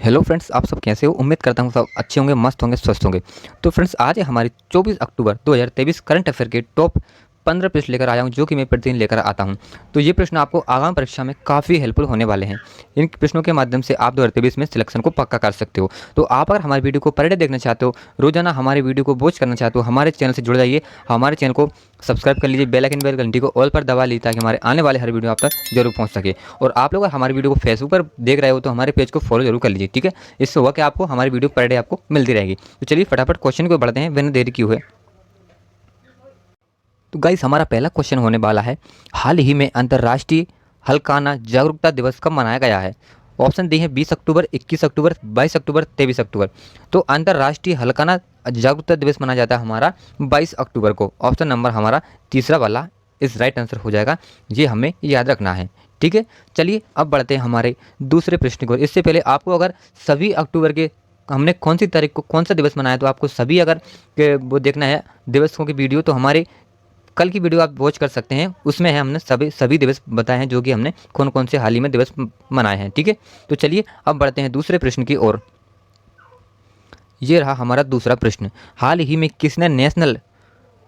Hello friends, आप सब कैसे हो। उम्मीद करता हूँ सब अच्छे होंगे, मस्त होंगे, स्वस्थ होंगे। तो फ्रेंड्स, आज है हमारी 24 अक्टूबर 2023 करंट अफेयर के टॉप 15 प्रश्न लेकर आया हूँ, जो कि मैं प्रतिदिन लेकर आता हूँ। तो ये प्रश्न आपको आगामी परीक्षा में काफ़ी हेल्पफुल होने वाले हैं। इन प्रश्नों के माध्यम से आप 2023 में सिलेक्शन को पक्का कर सकते हो। तो आप अगर हमारी वीडियो को पर डे देखना चाहते हो, रोजाना हमारी वीडियो को वॉच करना चाहते हो, हमारे चैनल से जुड़ जाइए। हमारे चैनल को सब्सक्राइब कर लीजिए, बेल आइकन बेल घंटी को ऑल पर दबा लीजिए, ताकि हमारे आने वाले हर वीडियो आप तक जरूर पहुंच सके। और आप लोग अगर हमारी वीडियो को फेसबुक पर देख रहे हो तो हमारे पेज को फॉलो जरूर कर लीजिए, ठीक है। इससे होगा कि आपको हमारी वीडियो पर डे आपको मिलती रहेगी। तो चलिए फटाफट क्वेश्चन को बढ़ते हैं बिना देरी किए हुए। तो गाइस, हमारा पहला क्वेश्चन होने वाला है, हाल ही में अंतर्राष्ट्रीय हलकाना जागरूकता दिवस कब मनाया गया है। ऑप्शन दी है 20 अक्टूबर, 21 अक्टूबर, 22 अक्टूबर, 23 अक्टूबर। तो अंतर्राष्ट्रीय हलकाना जागरूकता दिवस मनाया जाता है हमारा 22 अक्टूबर को। ऑप्शन नंबर हमारा तीसरा वाला इस राइट आंसर हो जाएगा। ये हमें याद रखना है, ठीक है। चलिए अब बढ़ते हैं हमारे दूसरे प्रश्न को। इससे पहले आपको अगर सभी अक्टूबर के हमने कौन सी तारीख को कौन सा दिवस मनाया, तो आपको सभी अगर वो देखना है दिवसों की वीडियो, तो हमारे कल की वीडियो आप वॉच कर सकते हैं। उसमें है हमने सभी दिवस बताए हैं, जो कि हमने कौन कौन से हाल ही में दिवस मनाए हैं, ठीक है। तो चलिए अब बढ़ते हैं दूसरे प्रश्न की ओर। ये रहा हमारा दूसरा प्रश्न, हाल ही में किसने national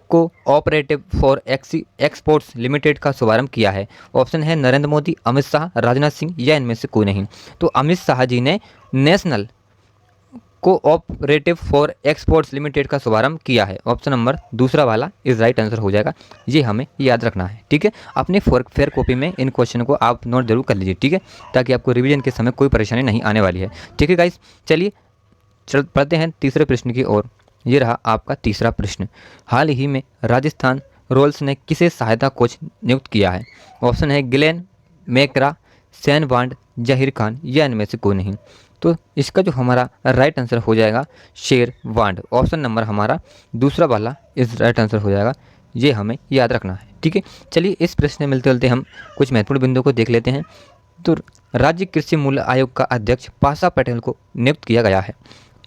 cooperative for exports limited का शुभारंभ किया है। ऑप्शन है नरेंद्र मोदी, अमित शाह, राजनाथ सिंह, या इनमें से कोई नहीं। तो अमित शाह जी ने national cooperative for exports limited का शुभारंभ किया है। ऑप्शन नंबर दूसरा वाला इस राइट आंसर हो जाएगा। ये हमें याद रखना है, ठीक है। अपने फेयर कॉपी में इन क्वेश्चन को आप नोट जरूर कर लीजिए, ठीक है, ताकि आपको रिवीजन के समय कोई परेशानी नहीं आने वाली है, ठीक है गाइस। चलिए पढ़ते हैं तीसरे प्रश्न की ओर। ये रहा आपका तीसरा प्रश्न, हाल ही में राजस्थान रॉयल्स ने किसे सहायता कोच नियुक्त किया है। ऑप्शन है Ghislaine McGrath, San वांड, Zaheer Khan, या इनमें से कोई नहीं। तो इसका जो हमारा राइट आंसर हो जाएगा शेर वांड। ऑप्शन नंबर हमारा दूसरा वाला इस राइट आंसर हो जाएगा। ये हमें याद रखना है, ठीक है। चलिए इस प्रश्न में मिलते मिलते हम कुछ महत्वपूर्ण बिंदुओं को देख लेते हैं। तो राज्य कृषि मूल्य आयोग का अध्यक्ष पासा पटेल को नियुक्त किया गया है।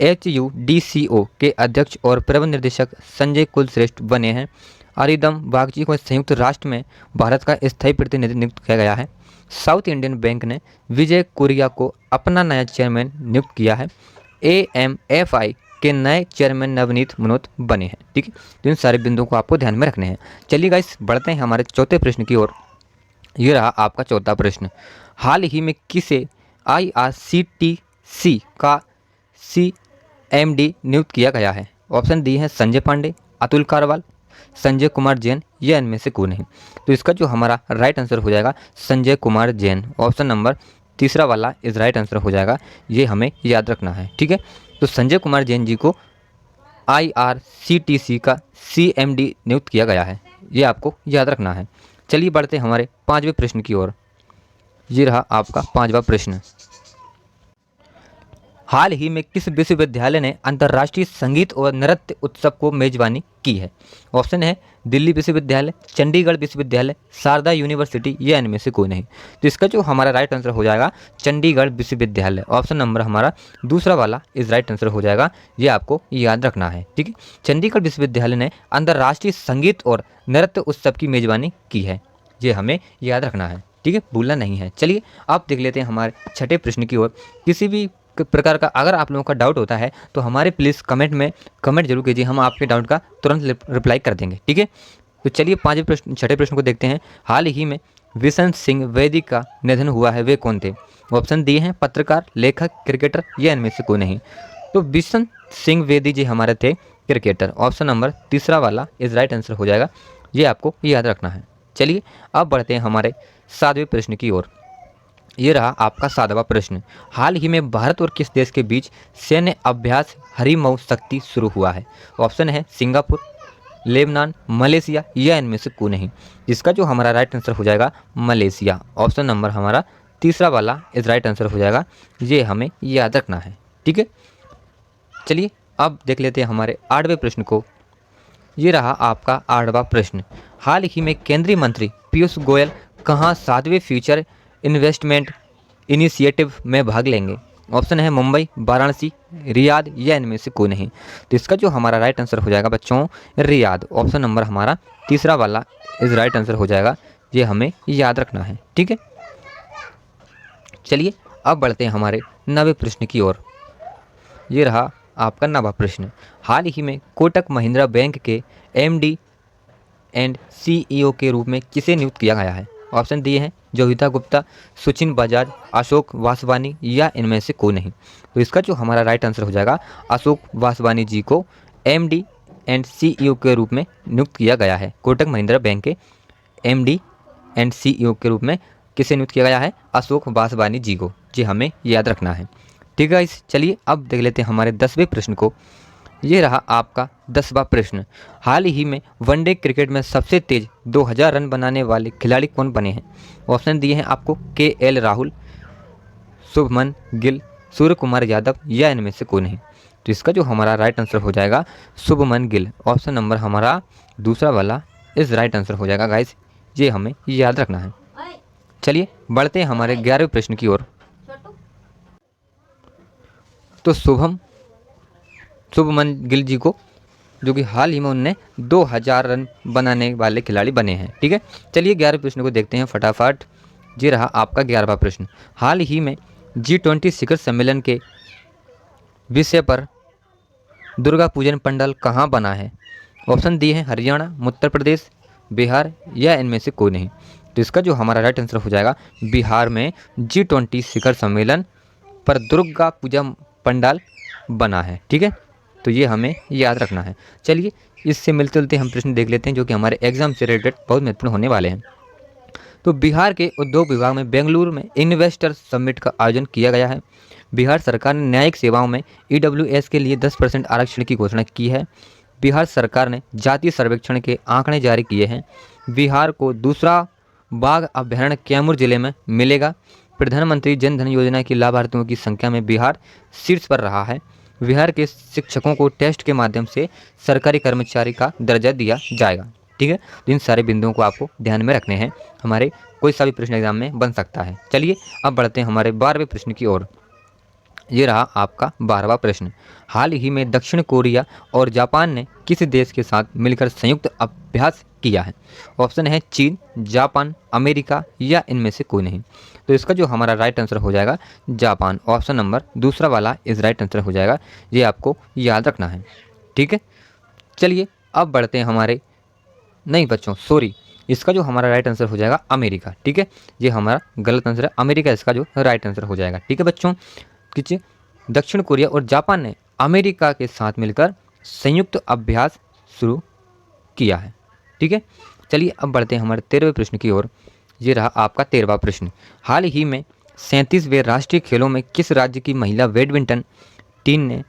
HUDCO के अध्यक्ष और प्रबंध निर्देशक संजय कुलश्रेष्ठ बने हैं। अरिदम बागची को संयुक्त राष्ट्र में भारत का स्थायी प्रतिनिधि नियुक्त किया गया है। साउथ इंडियन बैंक ने विजय कुरिया को अपना नया चेयरमैन नियुक्त किया है। AMFI के नए चेयरमैन नवनीत मनोत बने हैं, ठीक है। तो इन सारे बिंदुओं को आपको ध्यान में रखने हैं। चलिए गाइस बढ़ते हैं हमारे चौथे प्रश्न की ओर। ये रहा आपका चौथा प्रश्न, हाल ही में किसे IRCTC का CMD नियुक्त किया गया है। ऑप्शन दी है संजय पांडे, अतुल कारवाल, संजय कुमार जैन, या इनमें से कोई नहीं। तो इसका जो हमारा राइट आंसर हो जाएगा संजय कुमार जैन। ऑप्शन नंबर तीसरा वाला इस राइट आंसर हो जाएगा। ये हमें याद रखना है, ठीक है। तो संजय कुमार जैन जी को IRCTC का CMD नियुक्त किया गया है, ये आपको याद रखना है। चलिए बढ़ते हैं हमारे पांचवें प्रश्न की ओर। ये रहा आपका पांचवा प्रश्न, हाल ही में किस विश्वविद्यालय ने अंतर्राष्ट्रीय संगीत और नृत्य उत्सव को मेजबानी की है। ऑप्शन है दिल्ली विश्वविद्यालय, चंडीगढ़ विश्वविद्यालय, शारदा यूनिवर्सिटी, या इनमें से कोई नहीं। तो इसका जो हमारा राइट आंसर हो जाएगा चंडीगढ़ विश्वविद्यालय। ऑप्शन नंबर हमारा दूसरा वाला इस राइट आंसर हो जाएगा। ये आपको याद रखना है, ठीक है। चंडीगढ़ विश्वविद्यालय ने अंतर्राष्ट्रीय संगीत और नृत्य उत्सव की मेजबानी की है, ये हमें याद रखना है, ठीक है, भूलना नहीं है। चलिए आप देख लेते हैं हमारे छठे प्रश्न की ओर। किसी भी प्रकार का अगर आप लोगों का डाउट होता है तो हमारे प्लीज़ कमेंट में कमेंट जरूर कीजिए, हम आपके डाउट का तुरंत रिप्लाई कर देंगे, ठीक है। तो चलिए पांचवें प्रश्न छठे प्रश्न को देखते हैं। हाल ही में बिशन सिंह बेदी का निधन हुआ है, वे कौन थे। ऑप्शन दिए हैं पत्रकार, लेखक, क्रिकेटर, या इनमें से कोई नहीं। तो बिशन सिंह बेदी जी हमारे थे क्रिकेटर। ऑप्शन नंबर तीसरा वाला इस राइट आंसर हो जाएगा। ये आपको याद रखना है। चलिए अब बढ़ते हैं हमारे सातवें प्रश्न की ओर। ये रहा आपका सातवां प्रश्न, हाल ही में भारत और किस देश के बीच सैन्य अभ्यास हरिमऊ शक्ति शुरू हुआ है। ऑप्शन है सिंगापुर, लेबनान, मलेशिया, या इनमें से कोई नहीं। जिसका जो हमारा राइट आंसर हो जाएगा मलेशिया। ऑप्शन नंबर हमारा तीसरा वाला इस राइट आंसर हो जाएगा। ये हमें याद रखना है, ठीक है। चलिए अब देख लेते हैं हमारे आठवें प्रश्न को। ये रहा आपका आठवां प्रश्न, हाल ही में केंद्रीय मंत्री पीयूष गोयल कहाँ 7वें फ्यूचर इन्वेस्टमेंट इनिशिएटिव में भाग लेंगे। ऑप्शन है मुंबई, वाराणसी, रियाद, या इनमें से कोई नहीं। तो इसका जो हमारा राइट आंसर हो जाएगा बच्चों रियाद। ऑप्शन नंबर हमारा तीसरा वाला इस राइट आंसर हो जाएगा। ये हमें याद रखना है, ठीक है। चलिए अब बढ़ते हैं हमारे 9वें प्रश्न की ओर। ये रहा आपका 9वां प्रश्न। हाल ही में कोटक महिंद्रा बैंक के एमडी एंड सीईओ के रूप में किसे नियुक्त किया गया है? ऑप्शन दिए हैं जोगिता गुप्ता, सुचिन बजाज, अशोक वासवानी या इनमें से कोई नहीं। तो इसका जो हमारा राइट आंसर हो जाएगा, अशोक वासवानी जी को एमडी एंड सीईओ के रूप में नियुक्त किया गया है। कोटक महिंद्रा बैंक के एमडी एंड सीईओ के रूप में किसे नियुक्त किया गया है? अशोक वासवानी जी को। जी हमें याद रखना है। ठीक है, चलिए अब देख लेते हैं हमारे 10वें प्रश्न को। ये रहा आपका 10वां प्रश्न। हाल ही में वनडे क्रिकेट में सबसे तेज 2000 रन बनाने वाले खिलाड़ी कौन बने हैं? ऑप्शन दिए हैं आपको केएल राहुल, शुभमन गिल, सूर्य कुमार यादव या इनमें से कोई नहीं। तो इसका जो हमारा राइट आंसर हो जाएगा शुभमन गिल। ऑप्शन नंबर हमारा दूसरा वाला इस राइट आंसर हो जाएगा गाइस, ये हमें याद रखना है। चलिए बढ़ते हैं हमारे 11वें प्रश्न की ओर। तो शुभमन गिल जी को, जो कि हाल ही में उनने 2000 रन बनाने वाले खिलाड़ी बने हैं। ठीक है, चलिए 11वें प्रश्न को देखते हैं फटाफट। ये रहा आपका 11वां प्रश्न। हाल ही में G20 शिखर सम्मेलन के विषय पर दुर्गा पूजन पंडाल कहाँ बना है? ऑप्शन दिए हैं हरियाणा, उत्तर प्रदेश, बिहार या इनमें से कोई नहीं। तो इसका जो हमारा राइट आंसर हो जाएगा, बिहार में G20 शिखर सम्मेलन पर दुर्गा पूजा पंडाल बना है। ठीक है, तो ये हमें याद रखना है। चलिए इससे मिलते जुलते हम प्रश्न देख लेते हैं, जो कि हमारे एग्जाम से रिलेटेड बहुत महत्वपूर्ण होने वाले हैं। तो बिहार के उद्योग विभाग में बेंगलुरु में इन्वेस्टर समिट का आयोजन किया गया है। बिहार सरकार ने न्यायिक सेवाओं में EWS के लिए 10% आरक्षण की घोषणा की है। बिहार सरकार ने जातीय सर्वेक्षण के आंकड़े जारी किए हैं। बिहार को दूसरा बाघ अभ्यारण्य कैमूर जिले में मिलेगा। प्रधानमंत्री जन धन योजना की लाभार्थियों की संख्या में बिहार शीर्ष पर रहा है। बिहार के शिक्षकों को टेस्ट के माध्यम से सरकारी कर्मचारी का दर्जा दिया जाएगा। ठीक है, तो इन सारे बिंदुओं को आपको ध्यान में रखने हैं, हमारे कोई सा भी प्रश्न एग्जाम में बन सकता है। चलिए अब बढ़ते हैं हमारे 12वें प्रश्न की ओर। ये रहा आपका 12वां प्रश्न। हाल ही में दक्षिण कोरिया और जापान ने किस देश के साथ मिलकर संयुक्त अभ्यास किया है? ऑप्शन है चीन, जापान, अमेरिका या इनमें से कोई नहीं। तो इसका जो हमारा राइट आंसर हो जाएगा जापान। ऑप्शन नंबर दूसरा वाला इस राइट आंसर हो जाएगा, ये आपको याद रखना है। ठीक है, चलिए अब बढ़ते हैं हमारे, नहीं बच्चों सॉरी, इसका जो हमारा राइट आंसर हो जाएगा अमेरिका। ठीक है, ये हमारा गलत आंसर है, अमेरिका इसका जो राइट आंसर हो जाएगा। ठीक है बच्चों, कि दक्षिण कोरिया और जापान ने अमेरिका के साथ मिलकर संयुक्त अभ्यास शुरू किया है। ठीक है, चलिए अब बढ़ते हैं हमारे 13वें प्रश्न की ओर। ये रहा आपका 13वां प्रश्न। हाल ही में 37वें राष्ट्रीय खेलों में किस राज्य की महिला बैडमिंटन टीम ने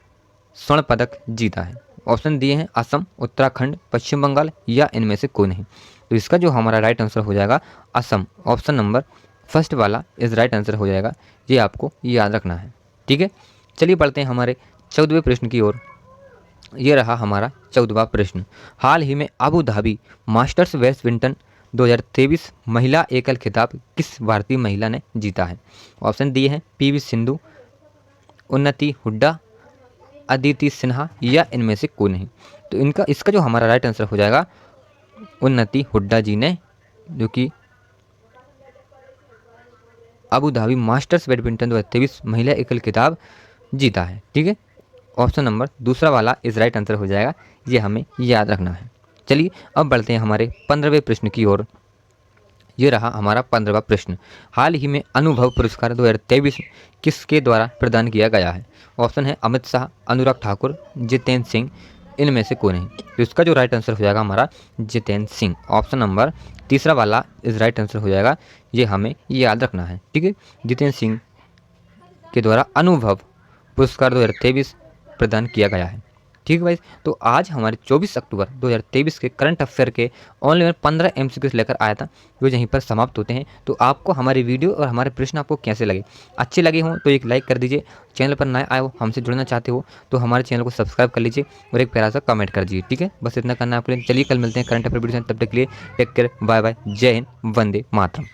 स्वर्ण पदक जीता है? ऑप्शन दिए हैं असम, उत्तराखंड, पश्चिम बंगाल या इनमें से कोई नहीं। तो इसका जो हमारा राइट आंसर हो जाएगा असम। ऑप्शन नंबर फर्स्ट वाला इस राइट आंसर हो जाएगा, ये आपको याद रखना है। ठीक है, चलिए बढ़ते हैं हमारे 14वें प्रश्न की ओर। ये रहा हमारा 14वां प्रश्न। हाल ही में अबू धाबी मास्टर्स बैडमिंटन 2023 महिला एकल खिताब किस भारतीय महिला ने जीता है? ऑप्शन दिए हैं PV सिंधु, उन्नति हुड्डा, अदिति सिन्हा या इनमें से कोई नहीं। तो इसका जो हमारा राइट आंसर हो जाएगा उन्नति हुड्डा जी ने, जो कि अबू धाबी मास्टर्स बैडमिंटन 2023 महिला एकल खिताब जीता है। ठीक है, ऑप्शन नंबर दूसरा वाला इस राइट आंसर हो जाएगा, ये हमें याद रखना है। चलिए अब बढ़ते हैं हमारे 15वें प्रश्न की ओर। ये रहा हमारा 15वां प्रश्न। हाल ही में अनुभव पुरस्कार 2023 किसके द्वारा प्रदान किया गया है? ऑप्शन है अमित शाह, अनुराग ठाकुर, जितेंद्र सिंह, इनमें से कोई नहीं। तो इसका जो राइट आंसर हो जाएगा हमारा जितेंद्र सिंह। ऑप्शन नंबर तीसरा वाला इस राइट आंसर हो जाएगा, ये हमें याद रखना है। ठीक है, जितेंद्र सिंह के द्वारा अनुभव पुरस्कार 2023 प्रदान किया गया है। ठीक है भाई, तो आज हमारे 24 अक्टूबर 2023 के करंट अफेयर के ओनली में 15 MCQs लेकर आया था, जो यहीं पर समाप्त होते हैं। तो आपको हमारी वीडियो और हमारे प्रश्न आपको कैसे लगे? अच्छे लगे हों तो एक लाइक कर दीजिए। चैनल पर नए आए हो, हमसे जुड़ना चाहते हो तो हमारे चैनल को सब्सक्राइब कर लीजिए और एक प्यारा सा कमेंट कर दीजिए। ठीक है, बस इतना करना है आपके लिए। चलिए कल मिलते हैं करंट अफेयर वीडियो, तब तक के लिए टेक केयर, बाय बाय, जय हिंद, वंदे मातरम।